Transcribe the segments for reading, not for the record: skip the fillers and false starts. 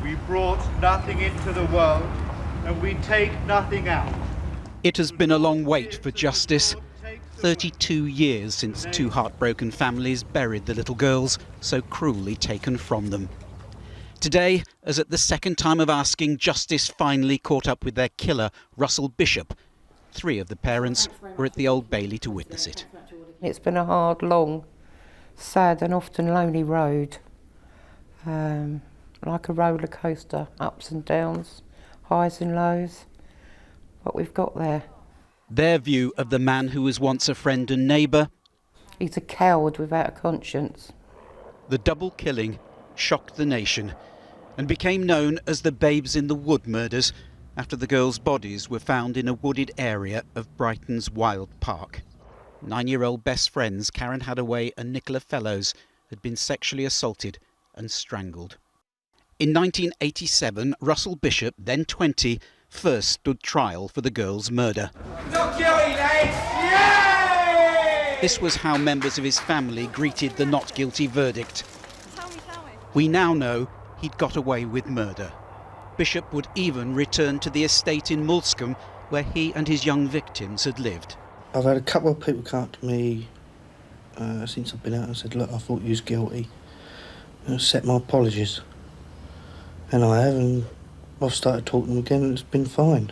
We brought nothing into the world, and we take nothing out. It has been a long wait for justice. 32 years since two heartbroken families buried the little girls so cruelly taken from them. Today, as at the second time of asking, justice finally caught up with their killer, Russell Bishop. 3 of the parents were at the Old Bailey to witness it. It's been a hard, long, sad and often lonely road. Like a roller coaster, ups and downs, highs and lows. What we've got there. Their view of the man who was once a friend and neighbour. He's a coward without a conscience. The double killing shocked the nation and became known as the Babes in the Wood murders after the girls' bodies were found in a wooded area of Brighton's Wild Park. 9-year-old best friends Karen Hadaway and Nicola had been sexually assaulted and strangled. In 1987, Russell Bishop, then 20, first stood trial for the girls' murder. Not guilty, lads! Yay! This was how members of his family greeted the not guilty verdict. We now know he'd got away with murder. Bishop would even return to the estate in Mulscombe where he and his young victims had lived. I've had a couple of people come up to me since I've been out and said, look, I thought you was guilty. And accept my apologies. And I have, and I've started talking to them again and it's been fine.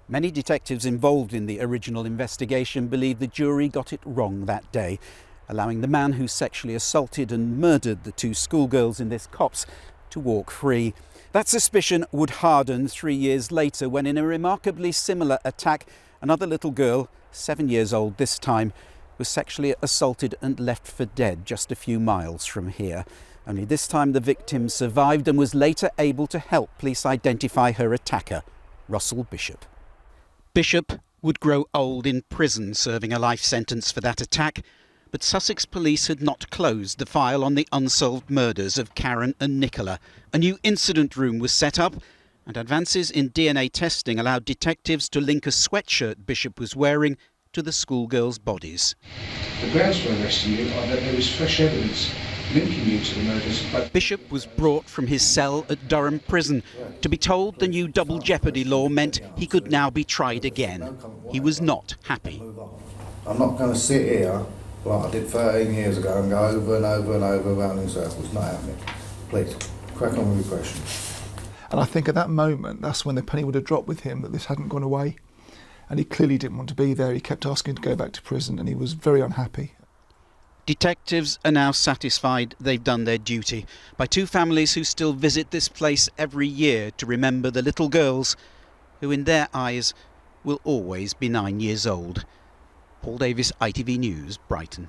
Many detectives involved in the original investigation believe the jury got it wrong that day, allowing the man who sexually assaulted and murdered the 2 schoolgirls in this copse to walk free. That suspicion would harden 3 years later when, in a remarkably similar attack, another little girl, 7 years old this time, was sexually assaulted and left for dead just a few miles from here. Only this time the victim survived and was later able to help police identify her attacker, Russell Bishop. Bishop would grow old in prison serving a life sentence for that attack, but Sussex police had not closed the file on the unsolved murders of Karen and Nicola. A new incident room was set up, and advances in DNA testing allowed detectives to link a sweatshirt Bishop was wearing to the schoolgirls' bodies. The grounds for arresting you are that there was fresh evidence linking you to the murders. Bishop was brought from his cell at Durham Prison to be told the new double jeopardy law meant he could now be tried again. He was not happy. I'm not going to sit here like I did 13 years ago and go over and over and over around in circles. Not happening. Please, crack on with your question. And I think at that moment, that's when the penny would have dropped with him that this hadn't gone away. And he clearly didn't want to be there. He kept asking to go back to prison and he was very unhappy. Detectives are now satisfied they've done their duty by 2 families who still visit this place every year to remember the little girls who in their eyes will always be 9 years old. Paul Davis, ITV News, Brighton.